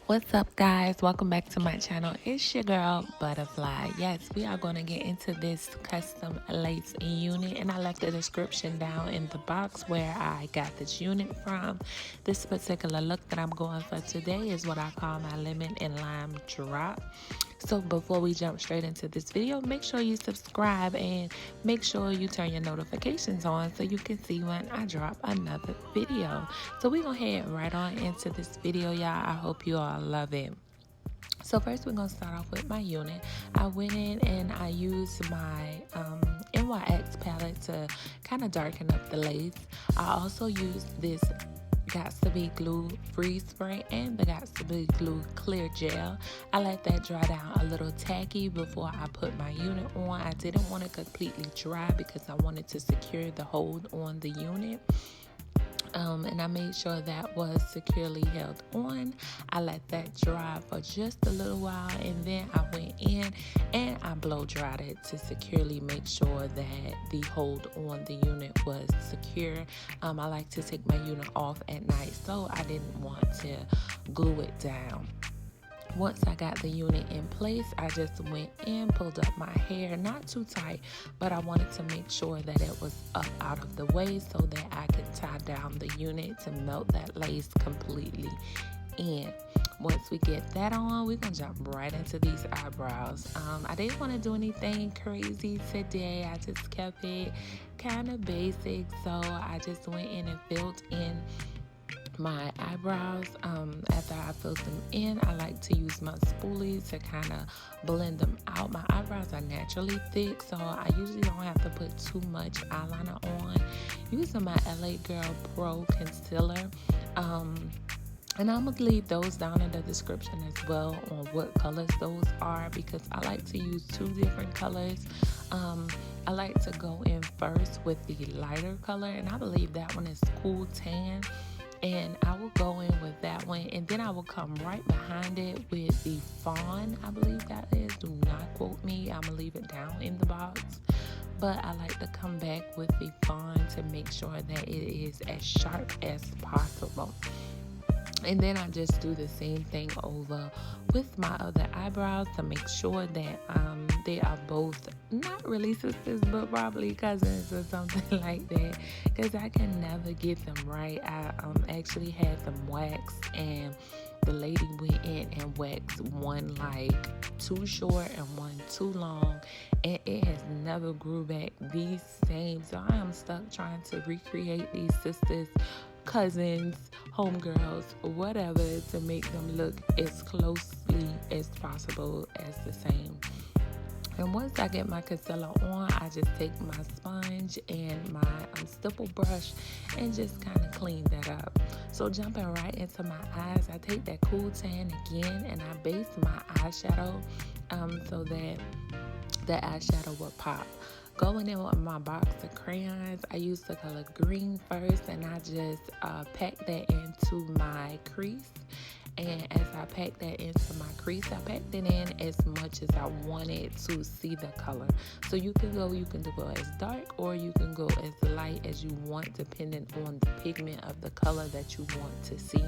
What's up, guys? Welcome back to my channel. It's your girl Butrfly. Yes, we are going to get into this custom lace unit, and I left the description down in the box where I got this unit from. This particular look that I'm going for today is what I call my lemon and lime drop. So before we jump straight into this video, make sure you subscribe and make sure you turn your notifications on so you can see when I drop another video. So we're gonna head right on into this video, y'all. I hope you all love it. So first we're going to start off with my unit. I went in and I used my NYX palette to kind of darken up the lace. I also used this Gots to Be Glue freeze spray and the Gots to Be Glue clear gel. I let that dry down a little tacky before I put my unit on. I didn't want it completely dry because I wanted to secure the hold on the unit. And I made sure that was securely held on. I let that dry for just a little while, and then I went in and I blow dried it to securely make sure that the hold on the unit was secure. I like to take my unit off at night, so I didn't want to glue it down. Once I got the unit in place, I just went in, pulled up my hair, not too tight, but I wanted to make sure that it was up out of the way so that I could tie down the unit to melt that lace completely in. Once we get that on, we're gonna jump right into these eyebrows. I didn't want to do anything crazy today. I just kept it kind of basic, so I just went in and filled in my eyebrows. After I filled them in, I like to use my spoolie to kind of blend them out. My eyebrows are naturally thick, so I usually don't have to put too much eyeliner on. Using my LA Girl Pro concealer, and I'm going to leave those down in the description as well on what colors those are, because I like to use two different colors. I like to go in first with the lighter color, and I believe that one is Cool Tan. And I will go in with that one, and then I will come right behind it with the fawn, I believe that is. Do not quote me. I'm going to leave it down in the box. But I like to come back with the fawn to make sure that it is as sharp as possible. And then I just do the same thing over with my other eyebrows to make sure that they are both not really sisters, but probably cousins or something like that, because I can never get them right. I actually had them waxed, and the lady went in and waxed one like too short and one too long, and it has never grew back the same. So I am stuck trying to recreate these sisters, cousins, homegirls, whatever, to make them look as closely as possible as the same. And once I get my concealer on, I just take my sponge and my stipple brush and just kind of clean that up. So jumping right into my eyes, I take that Cool Tan again and I base my eyeshadow so that the eyeshadow will pop. Going in with my box of crayons, I use the color green first, and I just pack that into my crease. And as I pack that into my crease, I packed it in as much as I wanted to see the color. So you can go as dark or you can go as light as you want, depending on the pigment of the color that you want to see.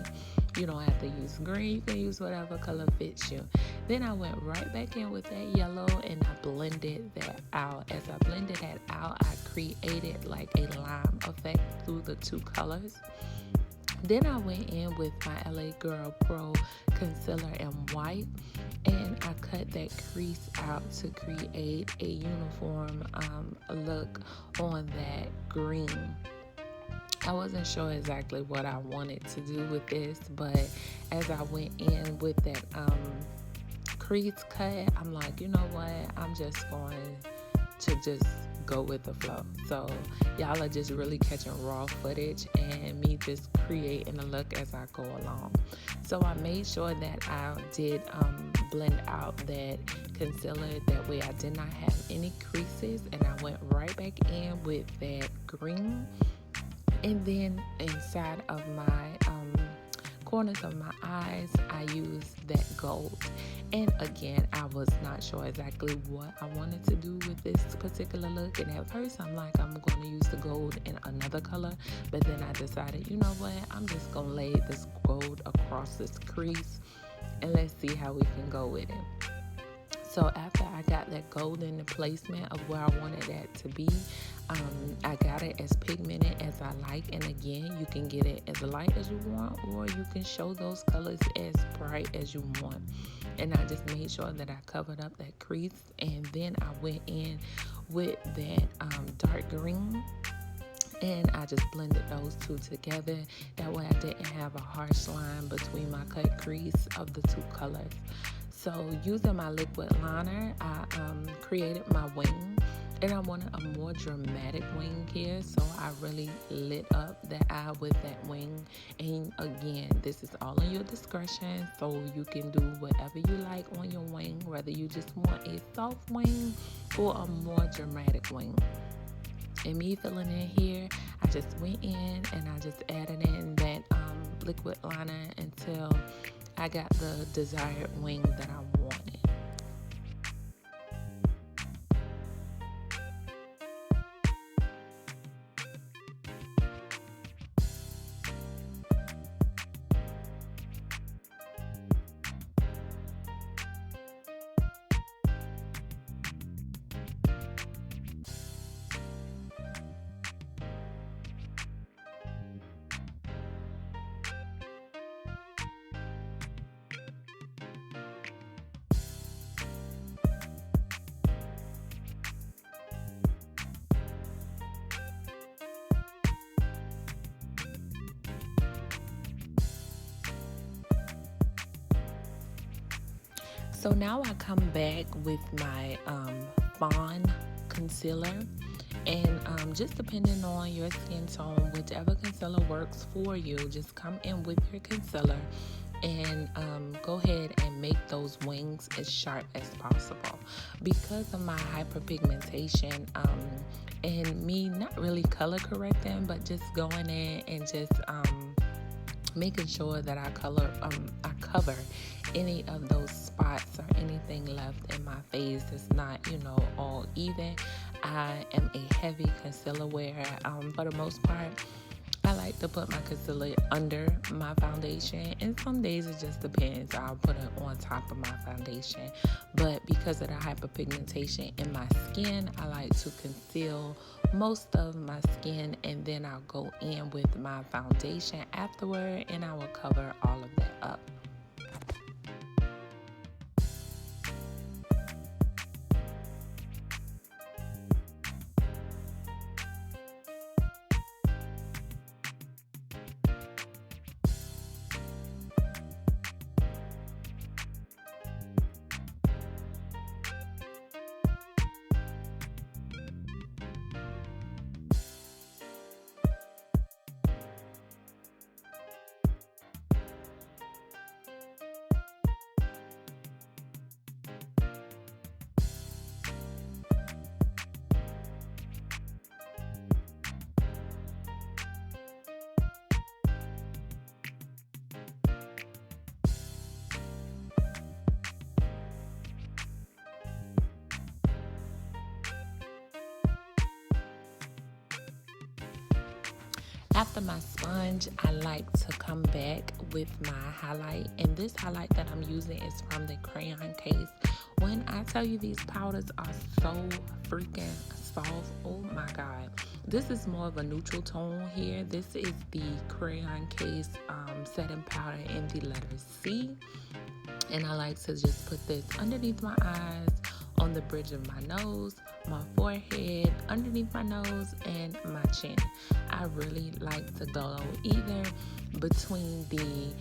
You don't have to use green, you can use whatever color fits you. Then I went right back in with that yellow and I blended that out. As I blended that out, I created like a lime effect through the two colors. Then I went in with my LA Girl Pro concealer in white, and I cut that crease out to create a uniform look on that green. I wasn't sure exactly what I wanted to do with this, but as I went in with that crease cut, I'm like, you know what, I'm just going to just go with the flow. So y'all are just really catching raw footage and me just creating a look as I go along. So I made sure that I did blend out that concealer, that way I did not have any creases, and I went right back in with that green, and then inside of my corners of my eyes, I used that gold. And again, I was not sure exactly what I wanted to do with this particular look. And at first, I'm like, I'm going to use the gold in another color. But then I decided, you know what? I'm just going to lay this gold across this crease and let's see how we can go with it. So after I got that golden placement of where I wanted that to be, I got it as pigmented as I like. And again, you can get it as light as you want, or you can show those colors as bright as you want. And I just made sure that I covered up that crease, and then I went in with that dark green, and I just blended those two together. That way I didn't have a harsh line between my cut crease of the two colors. So using my liquid liner, I created my wing, and I wanted a more dramatic wing here, so I really lit up the eye with that wing. And again, this is all in your discretion, so you can do whatever you like on your wing, whether you just want a soft wing or a more dramatic wing. And me filling in here, I just went in and I just added in that liquid liner until I got the desired wing that I wanted. So now I come back with my fawn concealer, and just depending on your skin tone, whichever concealer works for you, just come in with your concealer and go ahead and make those wings as sharp as possible. Because of my hyperpigmentation and me not really color correcting, but just going in and just making sure that I cover any of those spots or anything left in my face that's not, all even. I am a heavy concealer wearer. For the most part, I like to put my concealer under my foundation, and some days it just depends. I'll put it on top of my foundation. But because of the hyperpigmentation in my skin, I like to conceal most of my skin, and then I'll go in with my foundation afterward, and I will cover all of that up. After my sponge, I like to come back with my highlight, and this highlight that I'm using is from the crayon case. When I tell you these powders are so freaking soft, oh my god. This is more of a neutral tone here. This is the crayon case setting powder in the letter C, and I like to just put this underneath my eyes, on the bridge of my nose, my forehead, underneath my nose, and my chin. I really like to go either between the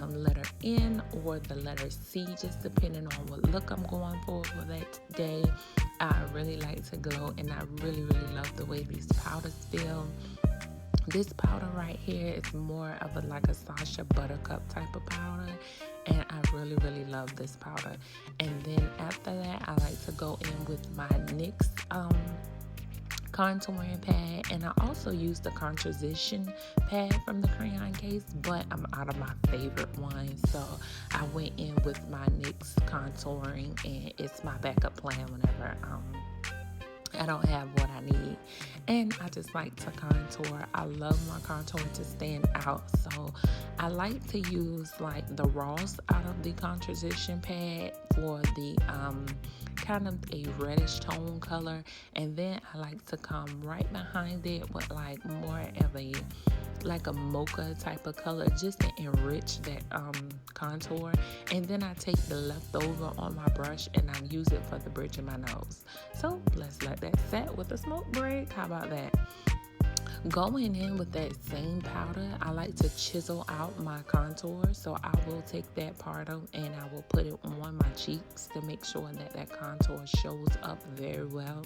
letter N or the letter C, just depending on what look I'm going for that day. I really like to glow, and I really, really love the way these powders feel. This powder right here is more of like a Sasha Buttercup type of powder, and I really, really love this powder. And then after that, I like to go in with my NYX contouring pad, and I also use the composition pad from the crayon case, but I'm out of my favorite one, so I went in with my NYX contouring, and it's my backup plan whenever I don't have what I need. And I just like to contour. I love my contour to stand out. So I like to use like the Ross out of the composition pad for the kind of a reddish tone color. And then I like to come right behind it with like more of a like a mocha type of color just to enrich that contour. And then I take the leftover on my brush and I use it for the bridge of my nose. So let's let that set with a smoke break. How about that? Going in with that same powder, I like to chisel out my contour. So I will take that part of and I will put it on my cheeks to make sure that that contour shows up very well.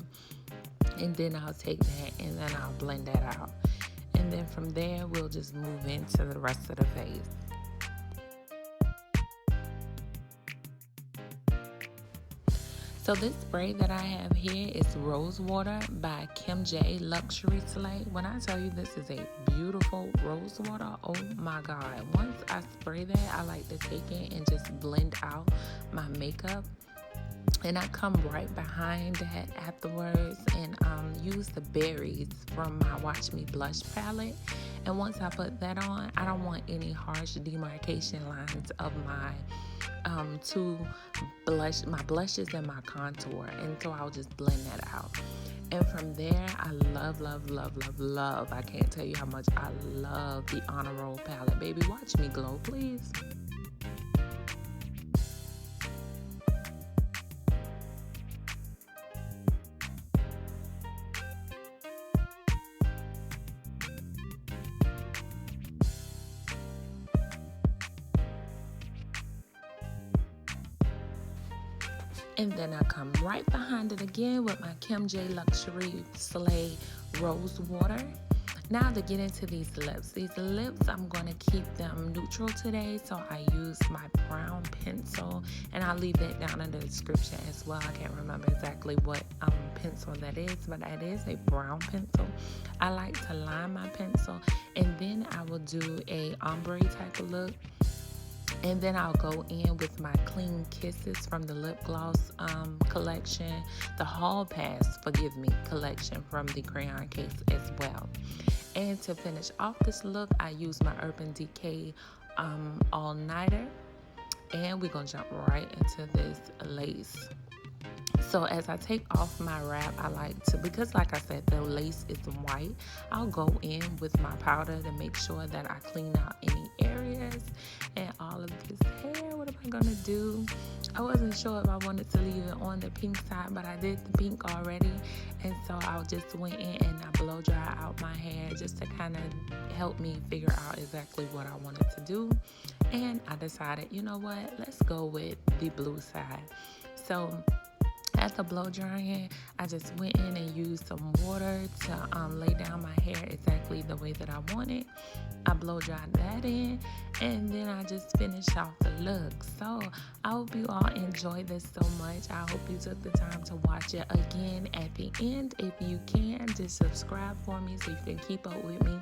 And then I'll take that and then I'll blend that out. And then from there, we'll just move into the rest of the face. So this spray that I have here is Rose Water by Kim J Luxury Slay. When I tell you this is a beautiful rose water, oh my God. Once I spray that, I like to take it and just blend out my makeup. And I come right behind that afterwards and use the berries from my Watch Me Blush palette. And once I put that on, I don't want any harsh demarcation lines of my my blushes and my contour. And so I'll just blend that out. And from there, I love. I can't tell you how much I love the Honor Roll palette. Baby, watch me glow, please. And then I come right behind it again with my Kim J Luxury Slay Rose Water. Now to get into these lips. These lips, I'm going to keep them neutral today. So I use my brown pencil. And I'll leave that down in the description as well. I can't remember exactly what pencil that is. But that is a brown pencil. I like to line my pencil. And then I will do a ombre type of look. And then I'll go in with my Clean Kisses from the lip gloss collection, the Hall Pass, forgive me, collection from the crayon case as well. And to finish off this look, I use my Urban Decay All Nighter. And we're going to jump right into this lace. So as I take off my wrap, I like to, because like I said, the lace is white, I'll go in with my powder to make sure that I clean out any areas. And all of this hair, what am I gonna do? I wasn't sure if I wanted to leave it on the pink side, but I did the pink already. And so I just went in and I blow dry out my hair just to kind of help me figure out exactly what I wanted to do. And I decided, you know what, let's go with the blue side. So at the blow drying, I just went in and used some water to lay down my hair exactly the way that I want it. I blow dried that in, and then I just finished off the look. So I hope you all enjoyed this so much. I hope you took the time to watch it again at the end. If you can, just subscribe for me so you can keep up with me.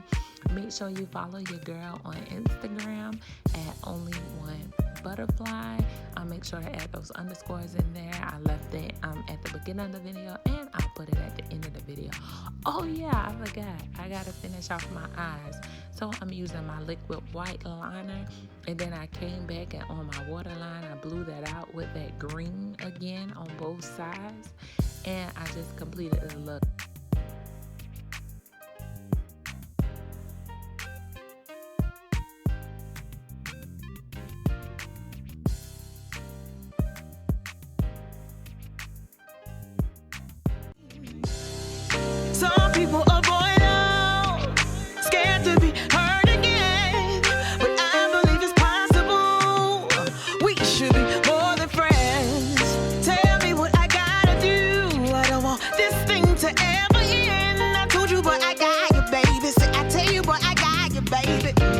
Make sure you follow your girl on Instagram at only1butterfly. I'll make sure to add those underscores in there. I left it at the beginning of the video, and I'll put it at the end of the video. Oh yeah, I forgot. I gotta finish off my eyes. So I'm using my liquid white liner, and then I came back and on my waterline, I blew that out with that green again on both sides, and I just completed the look. Some people avoid all, scared to be hurt again. But I believe it's possible. We should be more than friends. Tell me what I gotta do. I don't want this thing to ever end. I told you, but I got you, baby. Say, I tell you, but I got you, baby.